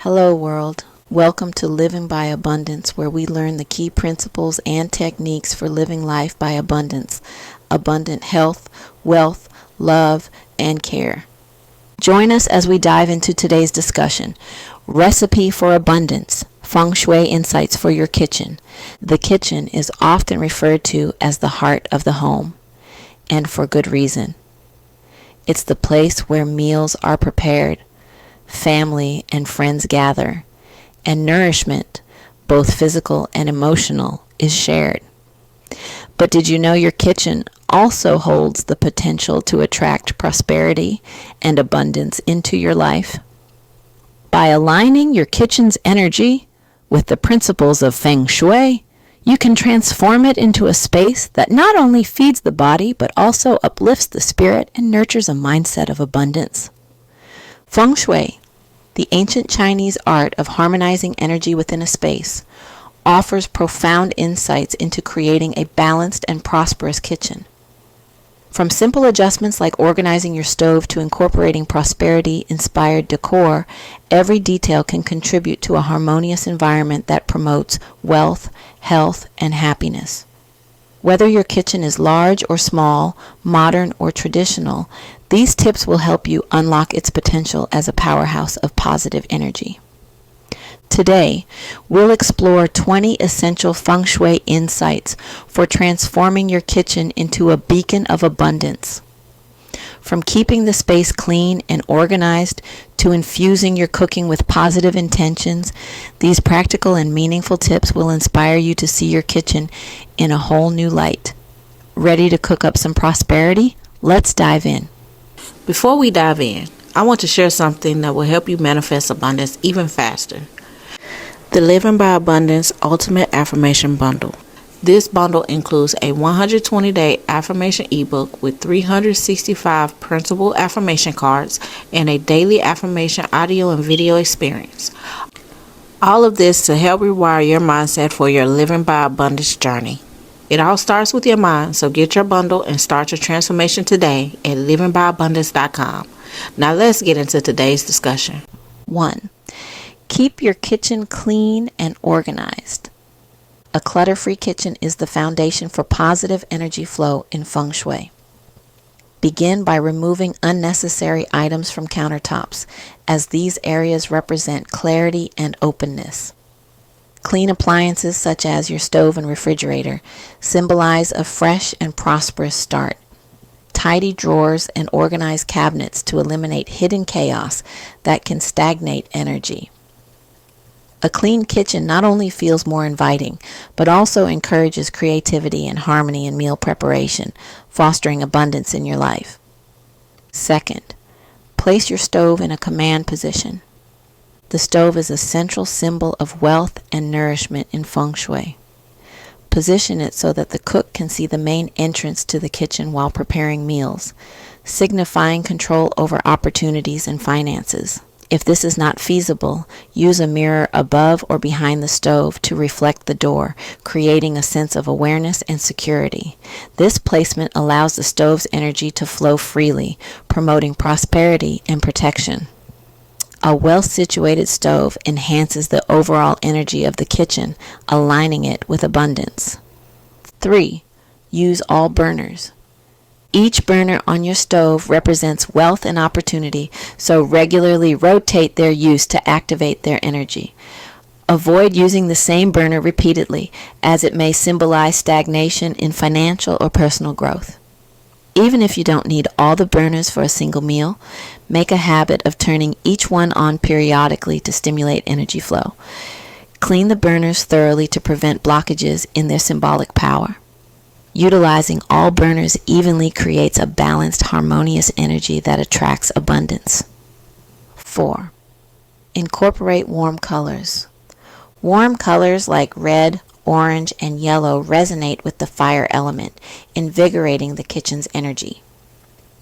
Hello, world. Welcome to Living by Abundance, where we learn the key principles and techniques for living life by abundance, abundant health, wealth, love, and care. Join us as we dive into today's discussion. Recipe for Abundance, Feng Shui Insights for Your Kitchen. The kitchen is often referred to as the heart of the home, and for good reason. It's the place where meals are prepared, family and friends gather, and nourishment, both physical and emotional, is shared. But did you know your kitchen also holds the potential to attract prosperity and abundance into your life? By aligning your kitchen's energy with the principles of Feng Shui, you can transform it into a space that not only feeds the body but also uplifts the spirit and nurtures a mindset of abundance. Feng Shui, the ancient Chinese art of harmonizing energy within a space, offers profound insights into creating a balanced and prosperous kitchen. From simple adjustments like organizing your stove to incorporating prosperity-inspired decor, every detail can contribute to a harmonious environment that promotes wealth, health, and happiness. Whether your kitchen is large or small, modern or traditional, these tips will help you unlock its potential as a powerhouse of positive energy. Today, we'll explore 20 essential Feng Shui insights for transforming your kitchen into a beacon of abundance. From keeping the space clean and organized to infusing your cooking with positive intentions, these practical and meaningful tips will inspire you to see your kitchen in a whole new light. Ready to cook up some prosperity? Let's dive in. Before we dive in, I want to share something that will help you manifest abundance even faster. The Living by Abundance Ultimate Affirmation Bundle. This bundle includes a 120-day affirmation ebook with 365 printable affirmation cards and a daily affirmation audio and video experience. All of this to help rewire your mindset for your Living by Abundance journey. It all starts with your mind, so get your bundle and start your transformation today at livingbyabundance.com. Now let's get into today's discussion. 1. Keep your kitchen clean and organized. A clutter-free kitchen is the foundation for positive energy flow in Feng Shui. Begin by removing unnecessary items from countertops, as these areas represent clarity and openness. Clean appliances such as your stove and refrigerator symbolize a fresh and prosperous start. Tidy drawers and organized cabinets to eliminate hidden chaos that can stagnate energy. A clean kitchen not only feels more inviting, but also encourages creativity and harmony in meal preparation, fostering abundance in your life. 2nd, place your stove in a command position. The stove is a central symbol of wealth and nourishment in Feng Shui. Position it so that the cook can see the main entrance to the kitchen while preparing meals, signifying control over opportunities and finances. If this is not feasible, use a mirror above or behind the stove to reflect the door, creating a sense of awareness and security. This placement allows the stove's energy to flow freely, promoting prosperity and protection. A well-situated stove enhances the overall energy of the kitchen, aligning it with abundance. 3. Use all burners. Each burner on your stove represents wealth and opportunity, so regularly rotate their use to activate their energy. Avoid using the same burner repeatedly, as it may symbolize stagnation in financial or personal growth. Even if you don't need all the burners for a single meal, make a habit of turning each one on periodically to stimulate energy flow. Clean the burners thoroughly to prevent blockages in their symbolic power. Utilizing all burners evenly creates a balanced, harmonious energy that attracts abundance. 4. Incorporate warm colors. Warm colors like red, orange, and yellow resonate with the fire element, invigorating the kitchen's energy.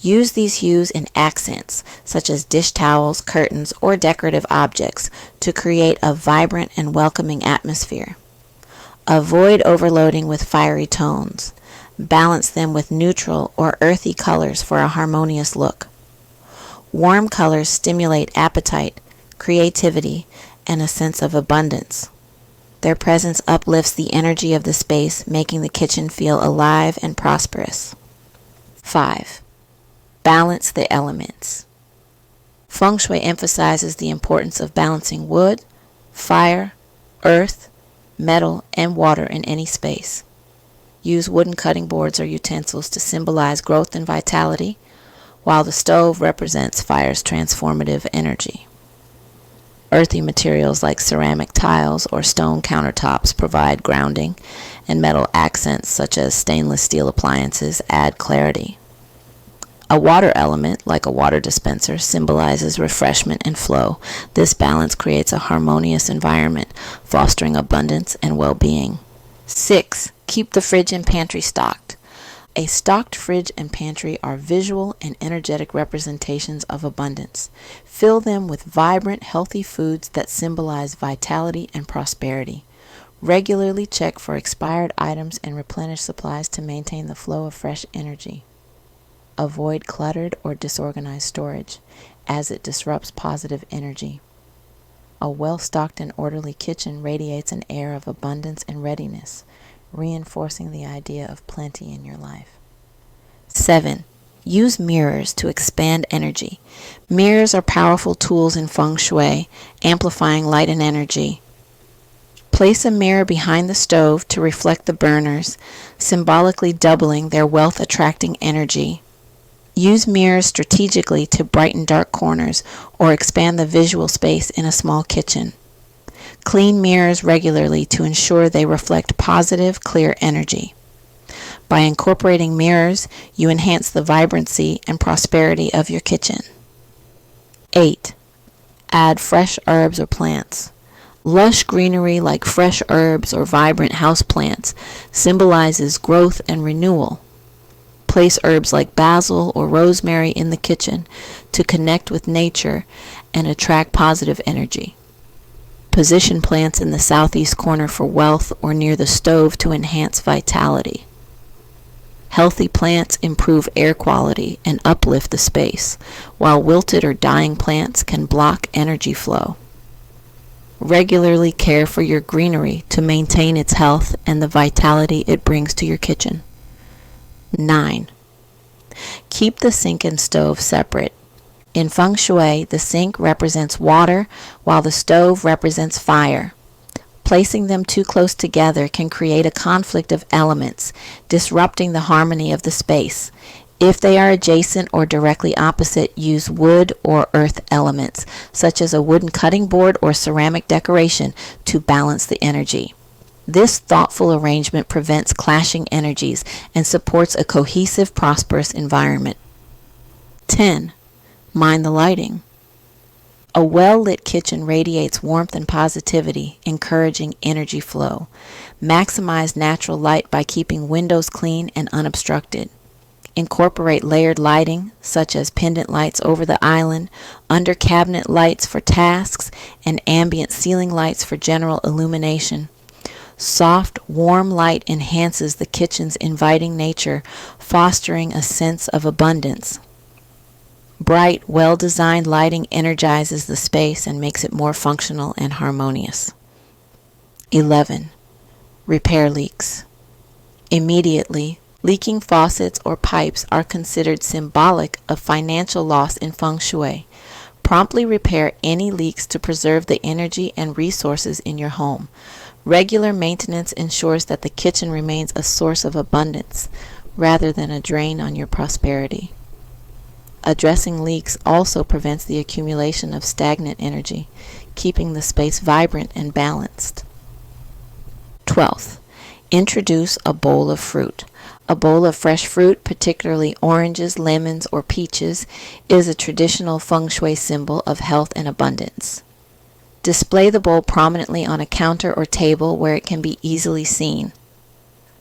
Use these hues in accents, such as dish towels, curtains, or decorative objects, to create a vibrant and welcoming atmosphere. Avoid overloading with fiery tones. Balance them with neutral or earthy colors for a harmonious look. Warm colors stimulate appetite, creativity, and a sense of abundance. Their presence uplifts the energy of the space, making the kitchen feel alive and prosperous. 5. Balance the elements. Feng Shui emphasizes the importance of balancing wood, fire, earth, metal, and water in any space. Use wooden cutting boards or utensils to symbolize growth and vitality, while the stove represents fire's transformative energy. Earthy materials like ceramic tiles or stone countertops provide grounding, and metal accents such as stainless steel appliances add clarity. A water element, like a water dispenser, symbolizes refreshment and flow. This balance creates a harmonious environment, fostering abundance and well-being. 6. Keep the fridge and pantry stocked. A stocked fridge and pantry are visual and energetic representations of abundance. Fill them with vibrant, healthy foods that symbolize vitality and prosperity. Regularly check for expired items and replenish supplies to maintain the flow of fresh energy. Avoid cluttered or disorganized storage, as it disrupts positive energy. A well-stocked and orderly kitchen radiates an air of abundance and readiness, reinforcing the idea of plenty in your life. 7. Use mirrors to expand energy. Mirrors are powerful tools in Feng Shui, amplifying light and energy. Place a mirror behind the stove to reflect the burners, symbolically doubling their wealth-attracting energy. Use mirrors strategically to brighten dark corners or expand the visual space in a small kitchen. Clean mirrors regularly to ensure they reflect positive, clear energy. By incorporating mirrors, you enhance the vibrancy and prosperity of your kitchen. 8. Add fresh herbs or plants. Lush greenery like fresh herbs or vibrant houseplants symbolizes growth and renewal. Place herbs like basil or rosemary in the kitchen to connect with nature and attract positive energy. Position plants in the southeast corner for wealth or near the stove to enhance vitality. Healthy plants improve air quality and uplift the space, while wilted or dying plants can block energy flow. Regularly care for your greenery to maintain its health and the vitality it brings to your kitchen. 9. Keep the sink and stove separate. In Feng Shui, the sink represents water, while the stove represents fire. Placing them too close together can create a conflict of elements, disrupting the harmony of the space. If they are adjacent or directly opposite, use wood or earth elements, such as a wooden cutting board or ceramic decoration, to balance the energy. This thoughtful arrangement prevents clashing energies and supports a cohesive, prosperous environment. 10. Mind the lighting. A well-lit kitchen radiates warmth and positivity, encouraging energy flow. Maximize natural light by keeping windows clean and unobstructed. Incorporate layered lighting, such as pendant lights over the island, under cabinet lights for tasks, and ambient ceiling lights for general illumination. Soft, warm light enhances the kitchen's inviting nature, fostering a sense of abundance. Bright, well-designed lighting energizes the space and makes it more functional and harmonious. 11. Repair leaks. Immediately, leaking faucets or pipes are considered symbolic of financial loss in Feng Shui. Promptly repair any leaks to preserve the energy and resources in your home. Regular maintenance ensures that the kitchen remains a source of abundance rather than a drain on your prosperity. Addressing leaks also prevents the accumulation of stagnant energy, keeping the space vibrant and balanced. 12th, introduce a bowl of fruit. A bowl of fresh fruit, particularly oranges, lemons, or peaches, is a traditional Feng Shui symbol of health and abundance. Display the bowl prominently on a counter or table where it can be easily seen.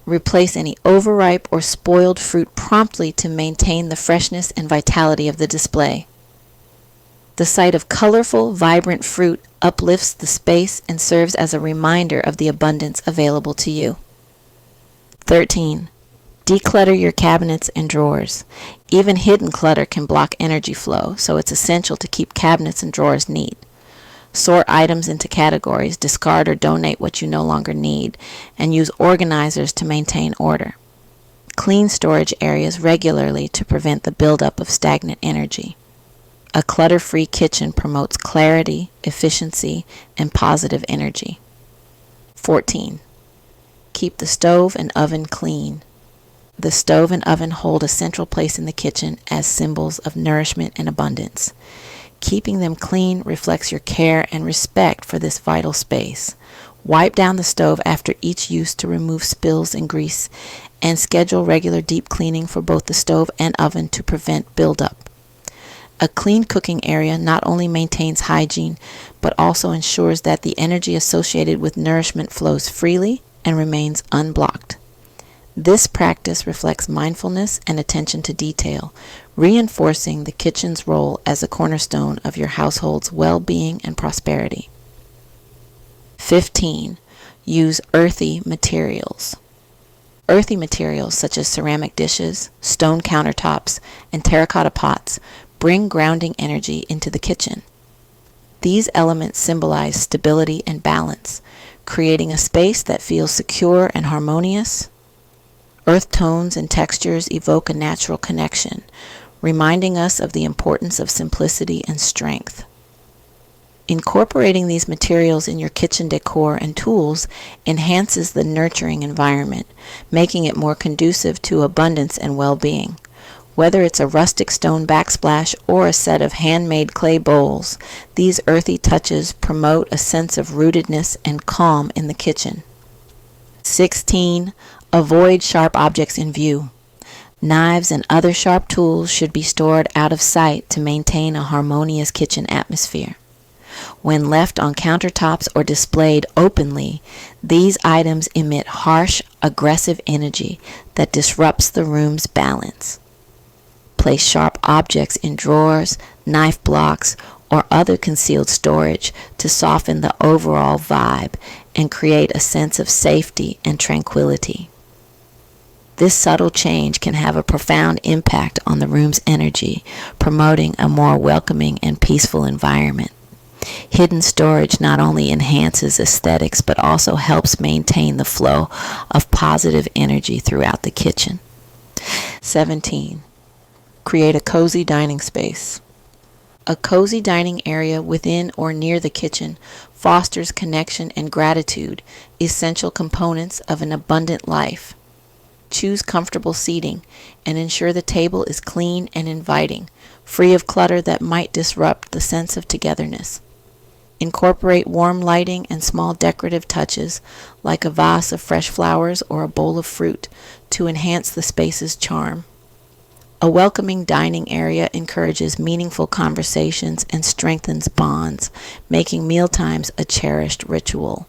Replace any overripe or spoiled fruit promptly to maintain the freshness and vitality of the display. The sight of colorful, vibrant fruit uplifts the space and serves as a reminder of the abundance available to you. 13. Declutter your cabinets and drawers. Even hidden clutter can block energy flow, so it's essential to keep cabinets and drawers neat. Sort items into categories, discard or donate what you no longer need, and use organizers to maintain order. Clean storage areas regularly to prevent the buildup of stagnant energy. A clutter-free kitchen promotes clarity, efficiency, and positive energy. 14. Keep the stove and oven clean. The stove and oven hold a central place in the kitchen as symbols of nourishment and abundance. Keeping them clean reflects your care and respect for this vital space. Wipe down the stove after each use to remove spills and grease, and schedule regular deep cleaning for both the stove and oven to prevent buildup. A clean cooking area not only maintains hygiene, but also ensures that the energy associated with nourishment flows freely and remains unblocked. This practice reflects mindfulness and attention to detail, reinforcing the kitchen's role as a cornerstone of your household's well-being and prosperity. 15. Use earthy materials. Earthy materials such as ceramic dishes, stone countertops, and terracotta pots bring grounding energy into the kitchen. These elements symbolize stability and balance, creating a space that feels secure and harmonious. Earth tones and textures evoke a natural connection, reminding us of the importance of simplicity and strength. Incorporating these materials in your kitchen decor and tools enhances the nurturing environment, making it more conducive to abundance and well-being. Whether it's a rustic stone backsplash or a set of handmade clay bowls, these earthy touches promote a sense of rootedness and calm in the kitchen. 16. Avoid sharp objects in view. Knives and other sharp tools should be stored out of sight to maintain a harmonious kitchen atmosphere. When left on countertops or displayed openly, these items emit harsh, aggressive energy that disrupts the room's balance. Place sharp objects in drawers, knife blocks, or other concealed storage to soften the overall vibe and create a sense of safety and tranquility. This subtle change can have a profound impact on the room's energy, promoting a more welcoming and peaceful environment. Hidden storage not only enhances aesthetics but also helps maintain the flow of positive energy throughout the kitchen. 17. Create a cozy dining space. A cozy dining area within or near the kitchen fosters connection and gratitude, essential components of an abundant life. Choose comfortable seating and ensure the table is clean and inviting, free of clutter that might disrupt the sense of togetherness. Incorporate warm lighting and small decorative touches, like a vase of fresh flowers or a bowl of fruit, to enhance the space's charm. A welcoming dining area encourages meaningful conversations and strengthens bonds, making mealtimes a cherished ritual.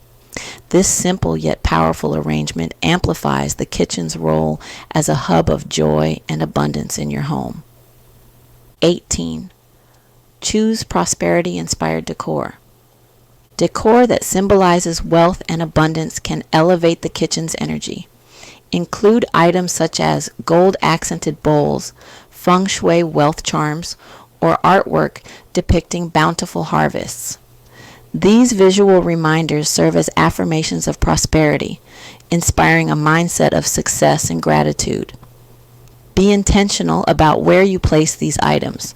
This simple yet powerful arrangement amplifies the kitchen's role as a hub of joy and abundance in your home. 18. Choose prosperity-inspired decor. Decor that symbolizes wealth and abundance can elevate the kitchen's energy. Include items such as gold-accented bowls, Feng Shui wealth charms, or artwork depicting bountiful harvests. These visual reminders serve as affirmations of prosperity, inspiring a mindset of success and gratitude. Be intentional about where you place these items.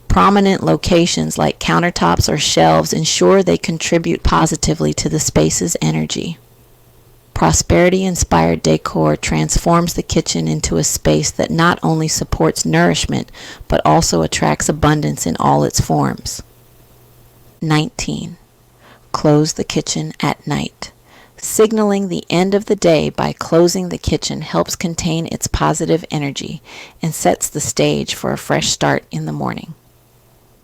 Prominent locations like countertops or shelves ensure they contribute positively to the space's energy. Prosperity-inspired decor transforms the kitchen into a space that not only supports nourishment, but also attracts abundance in all its forms. 19. Close the kitchen at night. Signaling the end of the day by closing the kitchen helps contain its positive energy and sets the stage for a fresh start in the morning.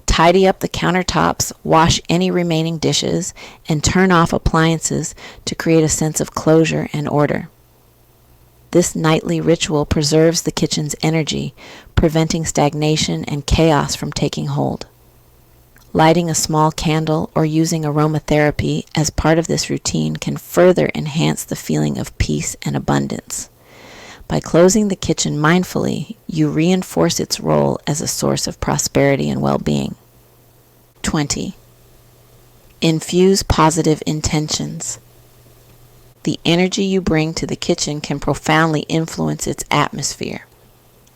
Tidy up the countertops, wash any remaining dishes, and turn off appliances to create a sense of closure and order. This nightly ritual preserves the kitchen's energy, preventing stagnation and chaos from taking hold. Lighting a small candle or using aromatherapy as part of this routine can further enhance the feeling of peace and abundance. By closing the kitchen mindfully, you reinforce its role as a source of prosperity and well-being. 20. Infuse positive intentions. The energy you bring to the kitchen can profoundly influence its atmosphere.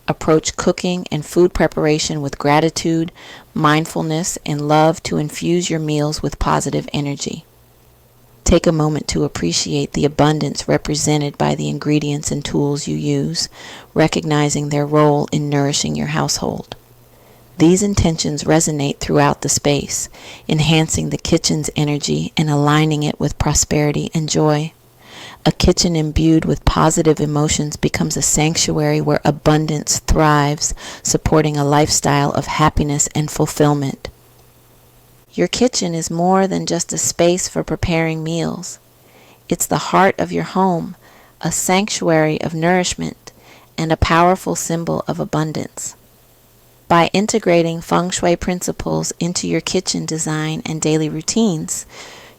Approach cooking and food preparation with gratitude, mindfulness, and love to infuse your meals with positive energy. Take a moment to appreciate the abundance represented by the ingredients and tools you use, recognizing their role in nourishing your household. These intentions resonate throughout the space, enhancing the kitchen's energy and aligning it with prosperity and joy. A kitchen imbued with positive emotions becomes a sanctuary where abundance thrives, supporting a lifestyle of happiness and fulfillment. Your kitchen is more than just a space for preparing meals. It's the heart of your home, a sanctuary of nourishment, and a powerful symbol of abundance. By integrating Feng Shui principles into your kitchen design and daily routines,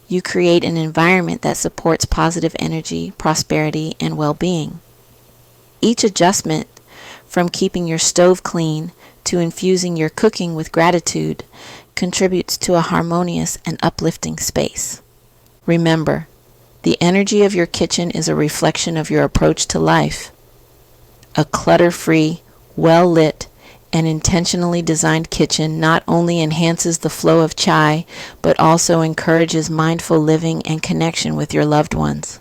you create an environment that supports positive energy, prosperity, and well-being. Each adjustment, from keeping your stove clean to infusing your cooking with gratitude, contributes to a harmonious and uplifting space. Remember, the energy of your kitchen is a reflection of your approach to life. A clutter-free, well-lit, and intentionally designed kitchen not only enhances the flow of chai, but also encourages mindful living and connection with your loved ones.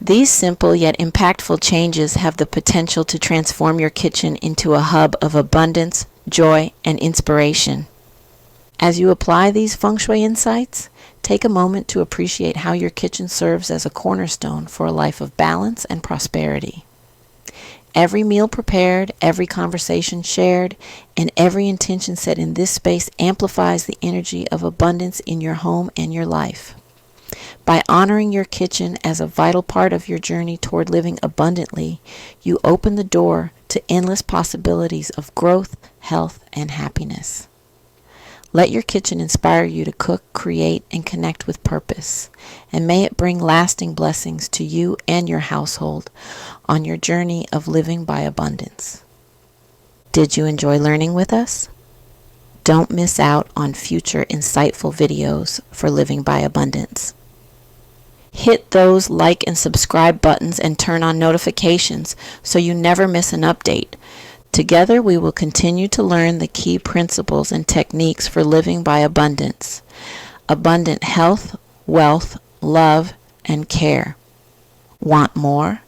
These simple yet impactful changes have the potential to transform your kitchen into a hub of abundance, joy, and inspiration. As you apply these Feng Shui insights, take a moment to appreciate how your kitchen serves as a cornerstone for a life of balance and prosperity. Every meal prepared, every conversation shared, and every intention set in this space amplifies the energy of abundance in your home and your life. By honoring your kitchen as a vital part of your journey toward living abundantly, you open the door to endless possibilities of growth, health, and happiness. Let your kitchen inspire you to cook, create, and connect with purpose, and may it bring lasting blessings to you and your household on your journey of living by abundance. Did you enjoy learning with us? Don't miss out on future insightful videos for living by abundance. Hit those like and subscribe buttons and turn on notifications so you never miss an update. Together we will continue to learn the key principles and techniques for living by abundance. Abundant health, wealth, love, and care. Want more?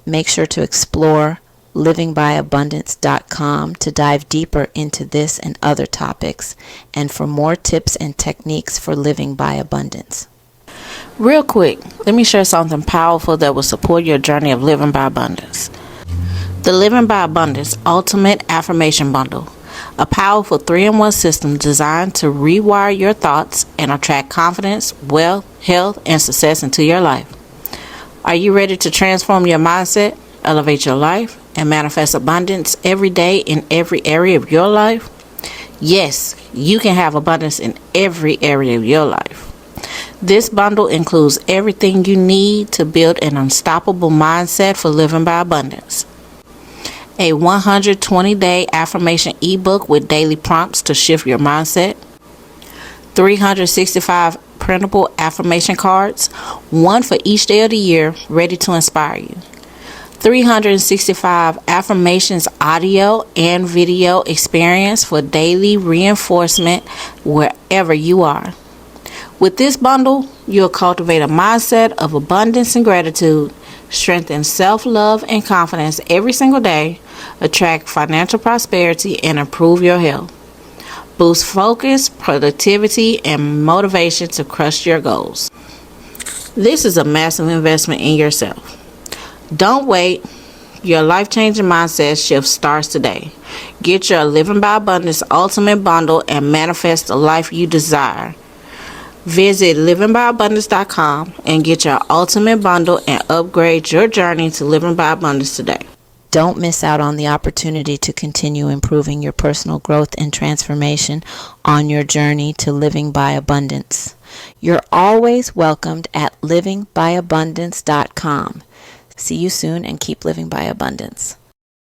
Make sure to explore livingbyabundance.com to dive deeper into this and other topics, and for more tips and techniques for living by abundance. Real quick, let me share something powerful that will support your journey of living by abundance. The Living by Abundance Ultimate Affirmation Bundle, a powerful 3-in-1 system designed to rewire your thoughts and attract confidence, wealth, health, and success into your life. Are you ready to transform your mindset, elevate your life, and manifest abundance every day in every area of your life? Yes, you can have abundance in every area of your life. This bundle includes everything you need to build an unstoppable mindset for living by abundance. A 120-day affirmation ebook with daily prompts to shift your mindset. 365 printable affirmation cards, one for each day of the year, ready to inspire you. 365 affirmations audio and video experience for daily reinforcement wherever you are. With this bundle, you'll cultivate a mindset of abundance and gratitude, strengthen self-love and confidence every single day, attract financial prosperity, and improve your health. Boost focus, productivity, and motivation to crush your goals. This is a massive investment in yourself. Don't wait. Your life-changing mindset shift starts today. Get your Living by Abundance Ultimate Bundle and manifest the life you desire. Visit livingbyabundance.com and get your ultimate bundle and upgrade your journey to living by abundance today. Don't miss out on the opportunity to continue improving your personal growth and transformation on your journey to living by abundance. You're always welcomed at livingbyabundance.com. See you soon and keep living by abundance.